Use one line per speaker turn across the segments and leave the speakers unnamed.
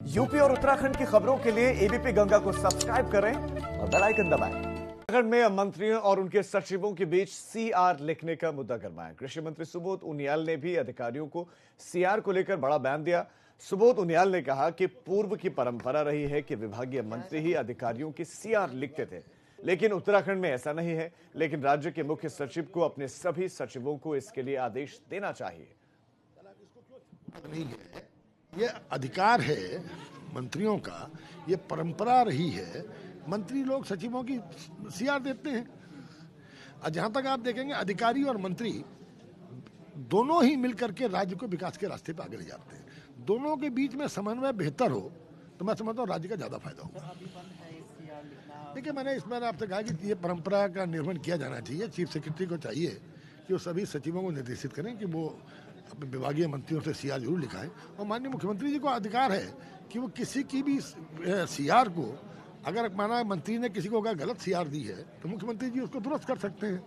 UP और उत्तराखंड की खबरों के लिए एबीपी गंगा को सब्सक्राइब करें और बेल आइकन दबाएं। उत्तराखंड में मंत्रियों और उनके सचिवों के बीच सीआर लिखने का मुद्दा गरमाया। कृषि मंत्री सुबोध उनियाल ने भी अधिकारियों को सीआर को लेकर बड़ा बयान दिया। सुबोध उनियाल ने कहा कि पूर्व की परंपरा रही है कि विभागीय मंत्री ही अधिकारियों की सीआर लिखते थे, लेकिन उत्तराखंड में ऐसा नहीं है। लेकिन राज्य के मुख्य सचिव को अपने सभी सचिवों को इसके लिए आदेश देना चाहिए।
ये अधिकार है मंत्रियों का, ये परंपरा रही है। मंत्री लोग सचिवों की सीआर देते हैं। और जहां तक आप देखेंगे अधिकारी और मंत्री दोनों ही मिलकर के राज्य को विकास के रास्ते पर आगे ले जाते हैं। दोनों के बीच में समन्वय बेहतर हो तो मैं समझता हूँ राज्य का ज्यादा फायदा होगा। देखिए, मैंने इसमें आपसे कहा कि ये परंपरा का निर्वहन किया जाना चाहिए। चीफ सेक्रेटरी को चाहिए कि वो सभी सचिवों को निर्देशित करें कि वो अपने विभागीय मंत्रियों से सीआर जरूर लिखाएं। और माननीय मुख्यमंत्री जी को अधिकार है कि वो किसी की भी सीआर को, अगर माना मंत्री ने किसी को अगर गलत सीआर दी है तो मुख्यमंत्री जी उसको दुरुस्त कर सकते हैं।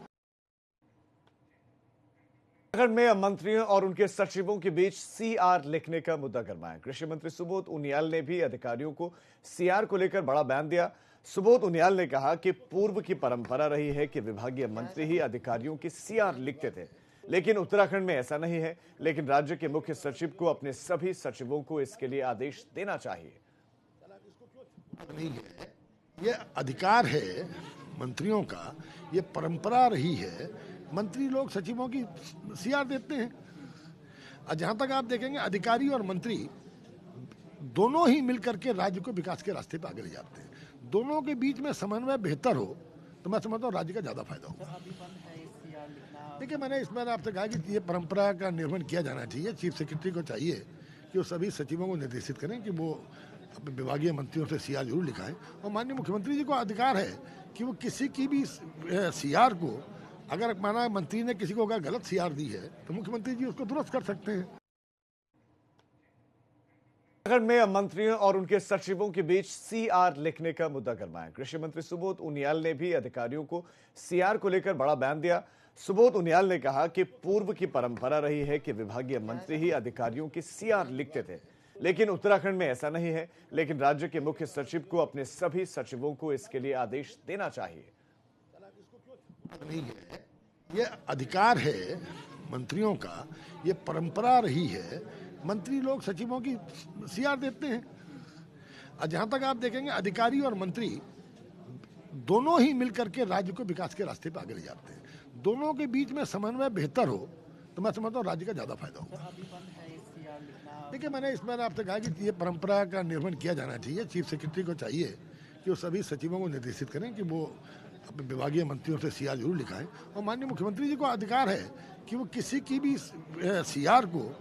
उत्तराखंड में मंत्रियों और उनके सचिवों के बीच सीआर लिखने का मुद्दा गरमाया। कृषि मंत्री सुबोध उनियाल ने भी अधिकारियों को सीआर को लेकर बड़ा बयान दिया। सुबोध उनियाल ने कहा कि पूर्व की परंपरा रही है कि विभागीय मंत्री ही अधिकारियों की सीआर लिखते थे, लेकिन उत्तराखंड में ऐसा नहीं है। लेकिन राज्य के मुख्य सचिव को अपने सभी सचिवों को इसके लिए आदेश देना चाहिए।
ये अधिकार है मंत्रियों का, ये परंपरा रही है। मंत्री लोग सचिवों की सीआर देते हैं। और जहां तक आप देखेंगे अधिकारी और मंत्री दोनों ही मिलकर के राज्य को विकास के रास्ते पर आगे ले जाते हैं। दोनों के बीच में समन्वय बेहतर हो तो मैं समझता हूँ राज्य का ज्यादा फायदा होगा। देखिए, मैंने इसमें आपसे कहा कि ये परंपरा का निर्वहन किया जाना चाहिए। चीफ सेक्रेटरी को चाहिए कि वो सभी सचिवों को निर्देशित करें कि वो अपने विभागीय मंत्रियों से सीआर जरूर लिखाएं। और माननीय मुख्यमंत्री जी को अधिकार है कि वो किसी की भी सीआर को, अगर माना मंत्री ने किसी को अगर गलत सीआर दी है तो मुख्यमंत्री जी उसको दुरुस्त कर सकते हैं।
उत्तराखंड में मंत्रियों और उनके सचिवों के बीच सीआर लिखने का मुद्दा गरमाया। कृषि मंत्री सुबोध उनियाल ने भी अधिकारियों को सीआर को लेकर बड़ा बयान दिया। सुबोध उनियाल ने कहा कि पूर्व की परंपरा रही है कि विभागीय मंत्री ही अधिकारियों की सीआर लिखते थे, लेकिन उत्तराखंड में ऐसा नहीं है। लेकिन राज्य के मुख्य सचिव को अपने सभी सचिवों को इसके लिए आदेश देना चाहिए।
ये अधिकार है मंत्रियों का, ये परंपरा रही है। मंत्री लोग सचिवों की सीआर देते हैं। और जहां तक आप देखेंगे अधिकारी और मंत्री दोनों ही मिलकर के राज्य को विकास के रास्ते पर आगे ले जाते हैं। दोनों के बीच में समन्वय बेहतर हो तो मैं समझता हूँ राज्य का ज्यादा फायदा होगा। देखिए, मैंने इसमें आपसे कहा कि ये परंपरा का निर्वहन किया जाना चाहिए। चीफ सेक्रेटरी को चाहिए कि वो सभी सचिवों को निर्देशित करें कि वो अपने विभागीय मंत्रियों से सीआर जरूर लिखाएं। और माननीय मुख्यमंत्री जी को अधिकार है कि वो किसी की भी सीआर को,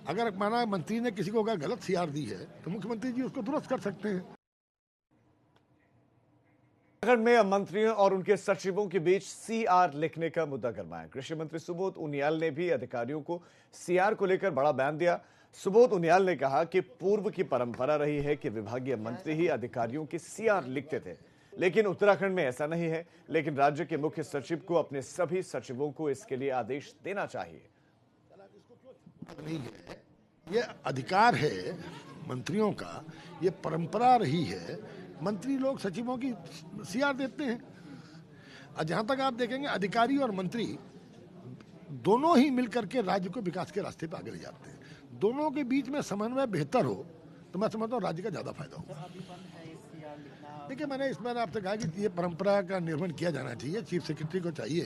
अगर माना मंत्री ने किसी को अगर गलत सीआर दी है तो मुख्यमंत्री जी उसको दुरुस्त कर सकते हैं।
उत्तराखंड में मंत्रियों और उनके सचिवों के बीच सीआर लिखने का मुद्दा गरमाया। कृषि मंत्री सुबोध उनियाल ने भी अधिकारियों को सीआर को लेकर बड़ा बयान दिया। सुबोध उनियाल ने कहा कि पूर्व की परंपरा रही है कि विभागीय मंत्री ही अधिकारियों की सीआर लिखते थे, लेकिन उत्तराखंड में ऐसा नहीं है। लेकिन राज्य के मुख्य सचिव को अपने सभी सचिवों को इसके लिए आदेश देना चाहिए।
ये अधिकार है मंत्रियों का, ये परंपरा रही है। मंत्री लोग सचिवों की सीआर देते हैं। और जहां तक आप देखेंगे अधिकारी और मंत्री दोनों ही मिलकर के राज्य को विकास के रास्ते पर आगे ले जाते हैं। दोनों के बीच में समन्वय बेहतर हो तो मैं समझता हूँ राज्य का ज्यादा फायदा होगा। देखिए, मैंने इसमें आपसे कहा कि ये परंपरा का निर्वहन किया जाना चाहिए। चीफ सेक्रेटरी को चाहिए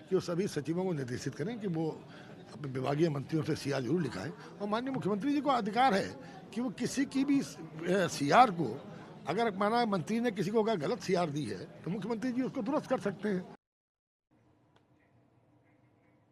कि वो सभी सचिवों को निर्देशित करें कि वो अपने विभागीय मंत्रियों से सीआर जरूर लिखाएं। और माननीय मुख्यमंत्री जी को अधिकार है कि वो किसी की भी सीआर को, अगर माना मंत्री ने किसी को अगर गलत सीआर दी है तो मुख्यमंत्री जी उसको दुरुस्त कर सकते हैं।